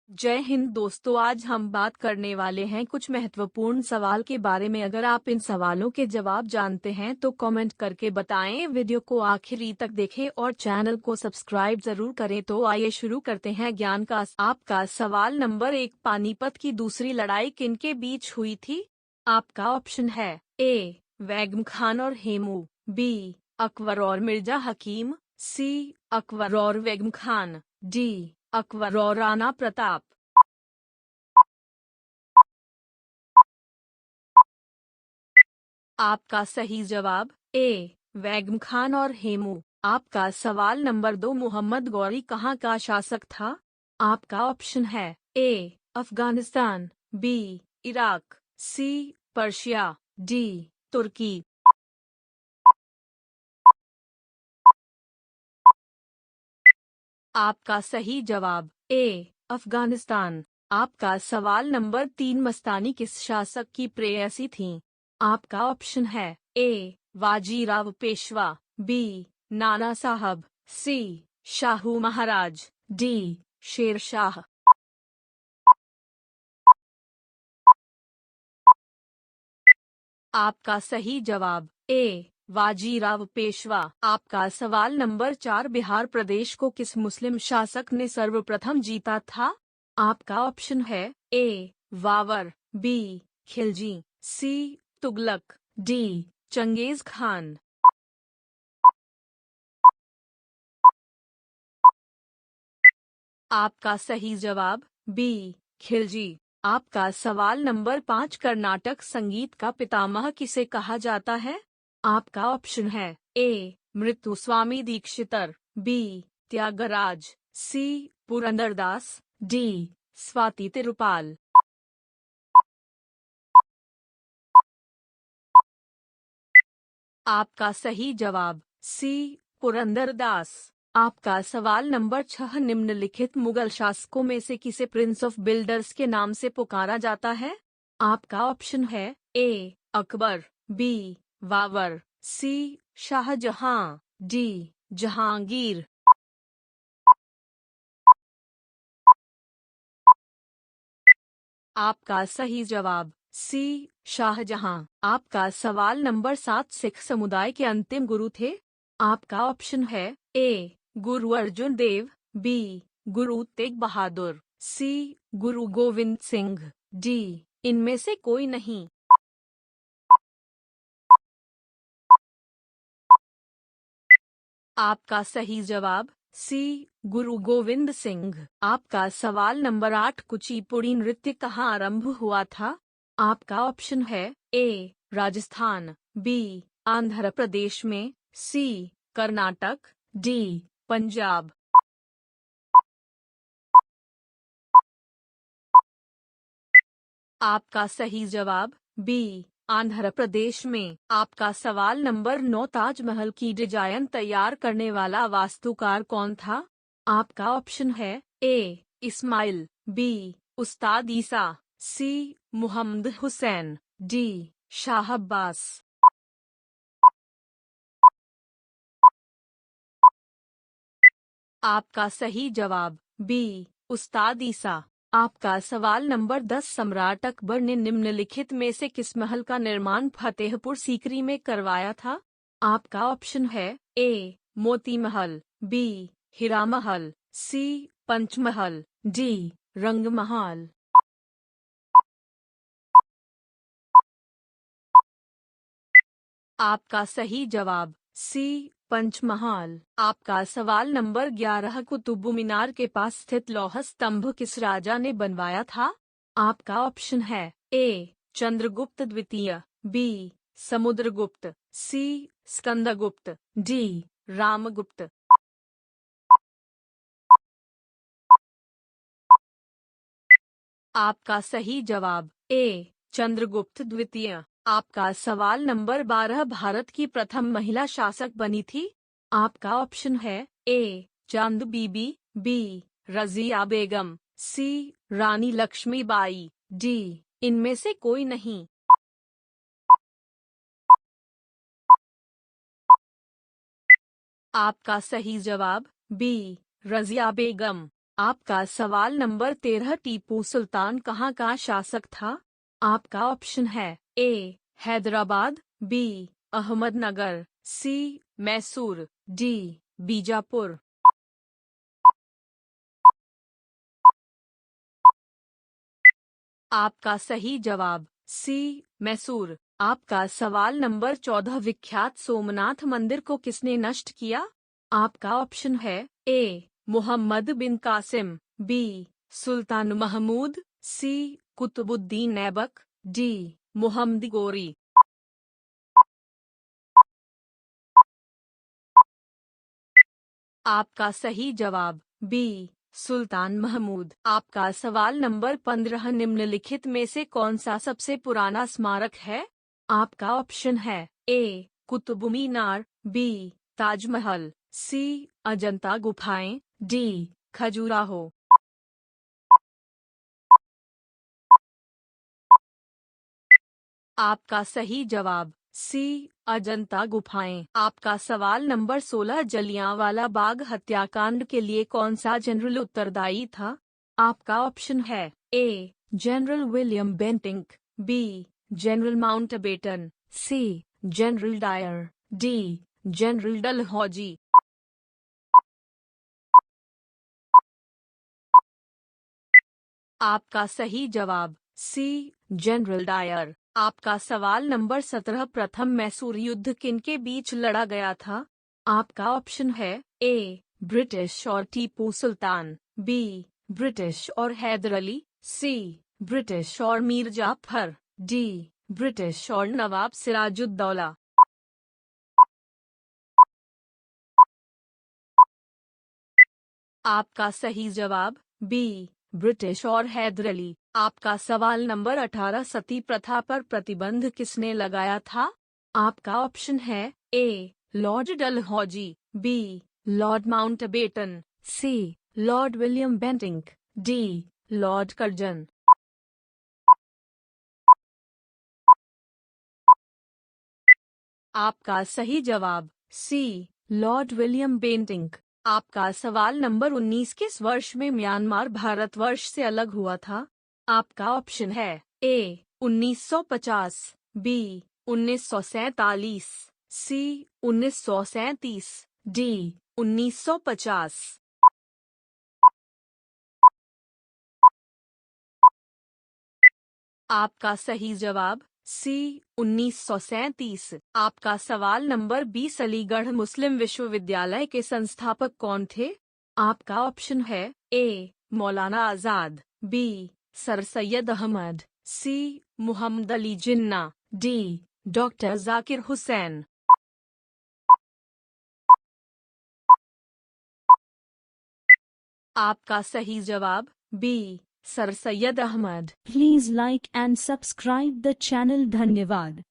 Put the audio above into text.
जय हिंद दोस्तों, आज हम बात करने वाले हैं कुछ महत्वपूर्ण सवाल के बारे में। अगर आप इन सवालों के जवाब जानते हैं तो कमेंट करके बताएं। वीडियो को आखिरी तक देखें और चैनल को सब्सक्राइब जरूर करें। तो आइए शुरू करते हैं ज्ञान का। आपका सवाल नंबर 1, पानीपत की दूसरी लड़ाई किनके बीच हुई थी? आपका ऑप्शन है ए वैगम खान और हेमू, बी अकबर और मिर्जा हकीम, सी अकबर और वैगम खान, डी अकबर और राणा प्रताप। आपका सही जवाब ए वैगम खान और हेमू। आपका सवाल नंबर 2, मोहम्मद गौरी कहाँ का शासक था? आपका ऑप्शन है ए अफगानिस्तान, बी इराक, सी पर्शिया, डी तुर्की। आपका सही जवाब ए अफगानिस्तान। आपका सवाल नंबर 3, मस्तानी किस शासक की प्रेयसी थी? आपका ऑप्शन है ए बाजीराव पेशवा, बी नाना साहब, सी शाहू महाराज, डी शेरशाह। आपका सही जवाब ए बाजीराव पेशवा। आपका सवाल नंबर 4, बिहार प्रदेश को किस मुस्लिम शासक ने सर्वप्रथम जीता था? आपका ऑप्शन है ए बाबर, बी खिलजी, सी तुगलक, डी चंगेज खान। आपका सही जवाब बी खिलजी। आपका सवाल नंबर 5, कर्नाटक संगीत का पितामह किसे कहा जाता है? आपका ऑप्शन है ए मृत्युस्वामी दीक्षितर, बी त्यागराज, सी पुरंदरदास, डी स्वाति तिरुपाल। आपका सही जवाब सी पुरंदरदास। आपका सवाल नंबर 6, निम्नलिखित मुगल शासकों में से किसे प्रिंस ऑफ बिल्डर्स के नाम से पुकारा जाता है? आपका ऑप्शन है ए अकबर, बी बाबर, सी शाहजहां, डी जहांगीर। आपका सही जवाब सी शाहजहां। आपका सवाल नंबर 7, सिख समुदाय के अंतिम गुरु थे? आपका ऑप्शन है ए गुरु अर्जुन देव, बी गुरु तेग बहादुर, सी गुरु गोविंद सिंह, डी इनमें से कोई नहीं। आपका सही जवाब सी गुरु गोविंद सिंह। आपका सवाल नंबर 8, कुचिपुड़ी नृत्य कहाँ आरंभ हुआ था? आपका ऑप्शन है ए राजस्थान, बी आंध्र प्रदेश में, सी कर्नाटक, डी पंजाब। आपका सही जवाब बी आंध्र प्रदेश में। आपका सवाल नंबर 9, ताजमहल की डिजाइन तैयार करने वाला वास्तुकार कौन था? आपका ऑप्शन है ए इस्माइल, बी उस्ताद ईसा, सी मुहम्मद हुसैन, डी शाह अब्बास। आपका सही जवाब बी उस्ताद ईसा। आपका सवाल नंबर 10, सम्राट अकबर ने निम्नलिखित में से किस महल का निर्माण फतेहपुर सीकरी में करवाया था? आपका ऑप्शन है ए मोती महल, बी हीरा महल, सी पंचमहल, डी रंग महल। आपका सही जवाब सी पंचमहाल। आपका सवाल नंबर 11, कुतुब मीनार के पास स्थित लौह स्तंभ किस राजा ने बनवाया था? आपका ऑप्शन है ए चंद्रगुप्त द्वितीय, बी समुद्रगुप्त, सी स्कंदगुप्त, डी रामगुप्त। आपका सही जवाब ए चंद्रगुप्त द्वितीय। आपका सवाल नंबर 12, भारत की प्रथम महिला शासक बनी थी? आपका ऑप्शन है ए चांद बीबी, बी रजिया बेगम, सी रानी लक्ष्मीबाई, डी इनमें से कोई नहीं। आपका सही जवाब बी रजिया बेगम। आपका सवाल नंबर 13, टीपू सुल्तान कहाँ का शासक था? आपका ऑप्शन है ए हैदराबाद, बी अहमदनगर, सी मैसूर, डी बीजापुर। आपका सही जवाब सी मैसूर। आपका सवाल नंबर 14, विख्यात सोमनाथ मंदिर को किसने नष्ट किया? आपका ऑप्शन है ए मोहम्मद बिन कासिम, बी सुल्तान महमूद, सी कुतुबुद्दीन ऐबक, डी मोहम्मद गोरी। आपका सही जवाब बी सुल्तान महमूद। आपका सवाल नंबर 15, निम्नलिखित में से कौन सा सबसे पुराना स्मारक है? आपका ऑप्शन है ए कुतुब मीनार, बी ताजमहल, सी अजंता गुफाएं, डी खजुराहो। आपका सही जवाब सी अजंता गुफाएं। आपका सवाल नंबर 16, जलियांवाला बाग हत्याकांड के लिए कौन सा जनरल उत्तरदायी था? आपका ऑप्शन है A General William Bentinck, B General Mountbatten, C General Dyer, D General Dalhousie. आपका सही जवाब सी जनरल डायर। आपका सवाल नंबर 17, प्रथम मैसूर युद्ध किनके बीच लड़ा गया था? आपका ऑप्शन है ए ब्रिटिश और टीपू सुल्तान, बी ब्रिटिश और हैदर अली, सी ब्रिटिश और मीर जाफर, डी ब्रिटिश और नवाब सिराजुद्दौला। आपका सही जवाब बी ब्रिटिश और हैदर अली। आपका सवाल नंबर 18, सती प्रथा पर प्रतिबंध किसने लगाया था? आपका ऑप्शन है A Lord Dalhousie, B Lord Mountbatten, C Lord William Bentinck, D Lord Curzon. आपका सही जवाब सी लॉर्ड विलियम बेंटिंक। आपका सवाल नंबर 19, किस वर्ष में म्यांमार भारतवर्ष से अलग हुआ था? आपका ऑप्शन है ए 1950, बी 1947, सी 1937, डी 1950। आपका सही जवाब सी 1937। आपका सवाल नंबर 20, अलीगढ़ मुस्लिम विश्वविद्यालय के संस्थापक कौन थे? आपका ऑप्शन है A Maulana Azad, B sir Syed Ahmad, C Muhammad Ali Jinnah, D doctor Zakir Hussain. आपका सही जवाब B sir Syed Ahmad. Please like and subscribe the channel. धन्यवाद।